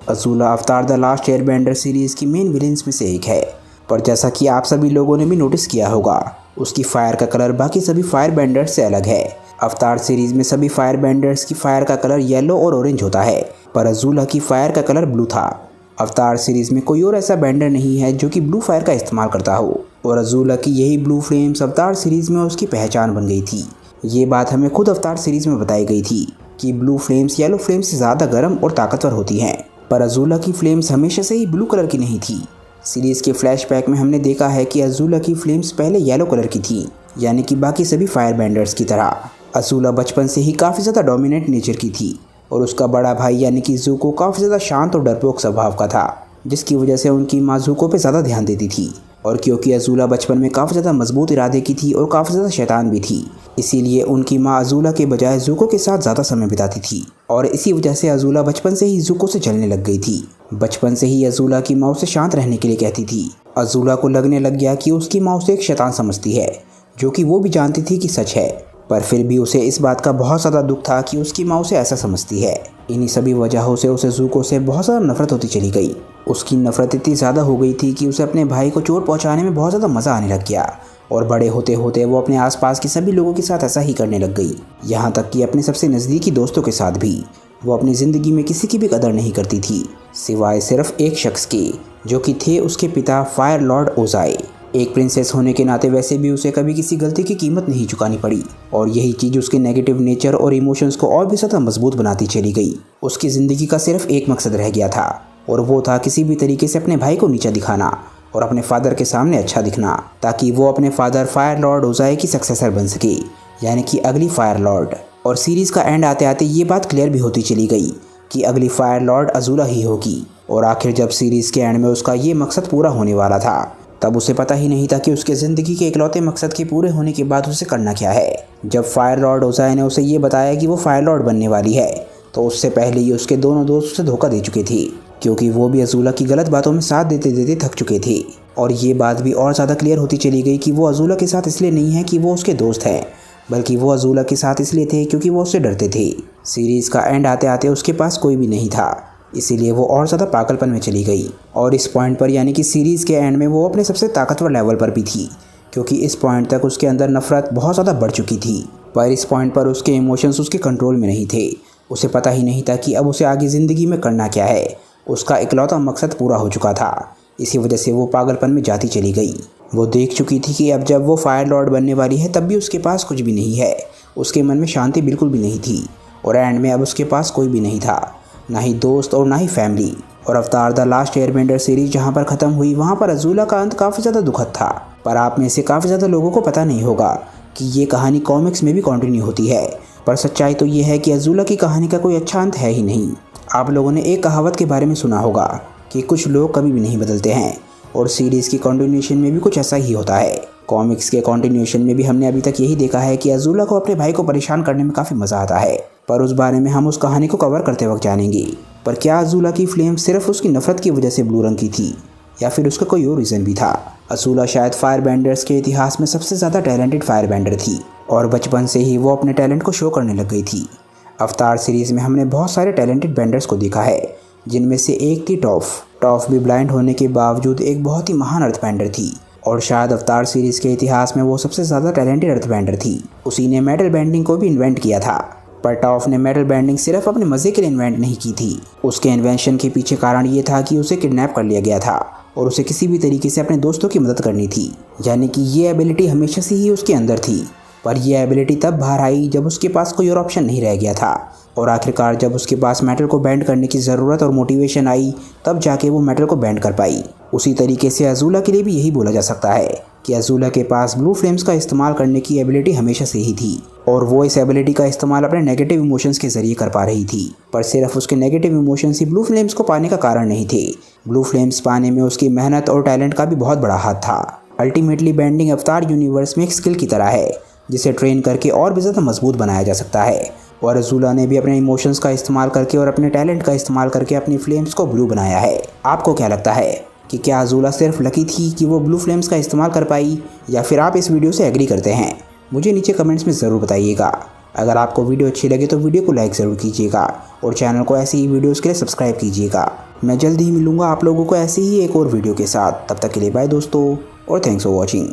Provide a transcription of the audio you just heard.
अज़ूला अवतार the last Airbender series की main villains में से एक है, पर जैसा कि आप सभी लोगों ने भी नोटिस किया होगा, उसकी फायर का कलर बाकी सभी फायर बेंडर्स से अलग है। अवतार सीरीज़ में सभी फायर बेंडर्स की फायर का कलर येलो और ऑरेंज होता है, पर अज़ूला की फायर का कलर ब्लू था। अवतार सीरीज़ में कोई और ऐसा बेंडर नहीं है जो कि ब्लू फायर का इस्तेमाल करता हो, और अज़ूला की यही ब्लू फ्लेम्स अवतार सीरीज़ में उसकी पहचान बन गई थी। ये बात हमें खुद अवतार सीरीज़ में बताई गई थी कि ब्लू फ्लेम्स येलो फ्लेम्स से ज़्यादा गर्म और ताकतवर होती हैं, पर अज़ूला की फ्लेम्स हमेशा से ही ब्लू कलर की नहीं थी। सीरीज़ के फ्लैशबैक में हमने देखा है कि अज़ूला की फ्लेम्स पहले येलो कलर की थी, यानी कि बाकी सभी फायर बेंडर्स की तरह। अज़ूला बचपन से ही काफ़ी ज़्यादा डोमिनेंट नेचर की थी, और उसका बड़ा भाई यानी कि ज़ूको काफ़ी ज़्यादा शांत और डरपोक स्वभाव का था, जिसकी वजह से उनकी माँ ज़ूको पे ज़्यादा ध्यान देती थी। और क्योंकि अज़ूला बचपन में काफ़ी ज़्यादा मजबूत इरादे की थी और काफ़ी ज़्यादा शैतान भी थी, इसीलिए उनकी माँ अज़ूला के बजाय ज़ूको के साथ ज़्यादा समय बिताती थी, और इसी वजह से अज़ूला बचपन से ही ज़ूको से जलने लग गई थी। बचपन से ही अज़ूला की माँ उसे शांत रहने के लिए कहती थी। अज़ूला को लगने लग गया कि उसकी माँ उसे एक शैतान समझती है, जो कि वो भी जानती थी कि सच है, पर फिर भी उसे इस बात का बहुत ज़्यादा दुख था कि उसकी माँ उसे ऐसा समझती है। इन्हीं सभी वजहों से उसे ज़ूको से बहुत ज़्यादा नफरत होती चली गई। उसकी नफरत इतनी ज़्यादा हो गई थी कि उसे अपने भाई को चोट पहुंचाने में बहुत ज़्यादा मज़ा आने लग गया, और बड़े होते होते वो अपने आसपास के सभी लोगों के साथ ऐसा ही करने लग गई, यहाँ तक कि अपने सबसे नज़दीकी दोस्तों के साथ भी। वो अपनी ज़िंदगी में किसी की भी कदर नहीं करती थी, सिवाय सिर्फ एक शख्स के, जो कि थे उसके पिता फायर लॉर्ड ओज़ाई। एक प्रिंसेस होने के नाते वैसे भी उसे कभी किसी गलती की कीमत नहीं चुकानी पड़ी, और यही चीज़ उसके नेगेटिव नेचर और इमोशंस को और भी ज़्यादा मजबूत बनाती चली गई। उसकी ज़िंदगी का सिर्फ एक मकसद रह गया था, और वो था किसी भी तरीके से अपने भाई को नीचा दिखाना और अपने फादर के सामने अच्छा दिखना, ताकि वो अपने फादर फायर लॉर्ड ओज़ाई की सक्सेसर बन सके, यानी कि अगली फायर लॉर्ड। और सीरीज़ का एंड आते आते ये बात क्लियर भी होती चली गई कि अगली फायर लॉर्ड अज़ूला ही होगी। और आखिर जब सीरीज़ के एंड में उसका ये मकसद पूरा होने वाला था, तब उसे पता ही नहीं था कि उसके ज़िंदगी के इकलौते मकसद के पूरे होने के बाद उसे करना क्या है। जब फायर लॉर्ड ओज़ाई ने उसे ये बताया कि वो फायर लॉर्ड बनने वाली है, तो उससे पहले ही उसके दोनों दोस्त उसे धोखा दे चुके थे, क्योंकि वो भी अज़ूला की गलत बातों में साथ देते देते थक चुके थे। और ये बात भी और ज़्यादा क्लियर होती चली गई कि वो अज़ूला के साथ इसलिए नहीं है कि वो उसके दोस्त हैं, बल्कि वो अज़ूला के साथ इसलिए थे क्योंकि वो उससे डरते थे। सीरीज़ का एंड आते आते उसके पास कोई भी नहीं था, इसीलिए वो और ज़्यादा पागलपन में चली गई। और इस पॉइंट पर यानी कि सीरीज़ के एंड में वो अपने सबसे ताकतवर लेवल पर भी थी, क्योंकि इस पॉइंट तक उसके अंदर नफ़रत बहुत ज़्यादा बढ़ चुकी थी, पर इस पॉइंट पर उसके इमोशंस उसके कंट्रोल में नहीं थे। उसे पता ही नहीं था कि अब उसे आगे ज़िंदगी में करना क्या है। उसका इकलौता मकसद पूरा हो चुका था, इसी वजह से वो पागलपन में जाती चली गई। वो देख चुकी थी कि अब जब वो फायर लॉर्ड बनने वाली है, तब भी उसके पास कुछ भी नहीं है। उसके मन में शांति बिल्कुल भी नहीं थी, और एंड में अब उसके पास कोई भी नहीं था, ना ही दोस्त और ना ही फैमिली। और अवतार द लास्ट एयरबेंडर सीरीज जहाँ पर ख़त्म हुई, वहाँ पर अज़ूला का अंत काफ़ी ज़्यादा दुखद था। पर आप में से काफ़ी ज़्यादा लोगों को पता नहीं होगा कि ये कहानी कॉमिक्स में भी कंटिन्यू होती है, पर सच्चाई तो ये है कि अज़ूला की कहानी का कोई अच्छा अंत है ही नहीं। आप लोगों ने एक कहावत के बारे में सुना होगा कि कुछ लोग कभी भी नहीं बदलते हैं, और सीरीज़ की कंटिन्यूशन में भी कुछ ऐसा ही होता है। कॉमिक्स के कंटिन्यूशन में भी हमने अभी तक यही देखा है कि अज़ूला को अपने भाई को परेशान करने में काफ़ी मज़ा आता है, पर उस बारे में हम उस कहानी को कवर करते वक्त जानेंगे। पर क्या अज़ूला की फ्लेम सिर्फ उसकी नफ़रत की वजह से ब्लू रंग की थी, या फिर उसका कोई और रीज़न भी था? अज़ूला शायद फायर बेंडर्स के इतिहास में सबसे ज़्यादा टैलेंटेड फायर बेंडर थी, और बचपन से ही वो अपने टैलेंट को शो करने लग गई थी। अवतार सीरीज़ में हमने बहुत सारे टैलेंटेड बेंडर्स को देखा है, जिनमें से एक थी टॉफ। टॉफ भी ब्लाइंड होने के बावजूद एक बहुत ही महान अर्थ बेंडर थी, और शायद अवतार सीरीज़ के इतिहास में वो सबसे ज़्यादा टैलेंटेड अर्थ बेंडर थी। उसी ने मेटल बेंडिंग को भी इन्वेंट किया था, पर टॉफ ने मेटल बेंडिंग सिर्फ अपने मज़े के लिए इन्वेंट नहीं की थी। उसके इन्वेंशन के पीछे कारण ये था कि उसे किडनैप कर लिया गया था, और उसे किसी भी तरीके से अपने दोस्तों की मदद करनी थी, यानी कि ये एबिलिटी हमेशा से ही उसके अंदर थी। पर यह एबिलिटी तब बाहर आई जब उसके पास कोई और ऑप्शन नहीं रह गया था, और आखिरकार जब उसके पास मेटल को बैंड करने की ज़रूरत और मोटिवेशन आई, तब जाके वो मेटल को बैंड कर पाई। उसी तरीके से अज़ूला के लिए भी यही बोला जा सकता है कि अज़ूला के पास ब्लू फ्लेम्स का इस्तेमाल करने की एबिलिटी हमेशा से ही थी, और वो इस एबिलिटी का इस्तेमाल अपने नेगेटिव इमोशंस के ज़रिए कर पा रही थी। पर सिर्फ उसके नेगेटिव इमोशंस ही ब्लू फ्लेम्स को पाने का कारण नहीं थे। ब्लू फ्लेम्स पाने में उसकी मेहनत और टैलेंट का भी बहुत बड़ा हाथ था। अल्टीमेटली बेंडिंग अवतार यूनिवर्स में एक स्किल की तरह है, जिसे ट्रेन करके और भी ज़्यादा मजबूत बनाया जा सकता है। और अज़ूला ने भी अपने इमोशंस का इस्तेमाल करके और अपने टैलेंट का इस्तेमाल करके अपनी फ्लेम्स को ब्लू बनाया है। आपको क्या लगता है कि क्या अज़ूला सिर्फ लकी थी कि वो ब्लू फ्लेम्स का इस्तेमाल कर पाई, या फिर आप इस वीडियो से एग्री करते हैं? मुझे नीचे कमेंट्स में ज़रूर बताइएगा। अगर आपको वीडियो अच्छी लगे तो वीडियो को लाइक ज़रूर कीजिएगा, और चैनल को ऐसी ही वीडियोज़ के लिए सब्सक्राइब कीजिएगा। मैं जल्द ही मिलूंगा आप लोगों को ऐसे ही एक और वीडियो के साथ। तब तक के लिए बाय दोस्तों और थैंक्स फॉर वॉचिंग।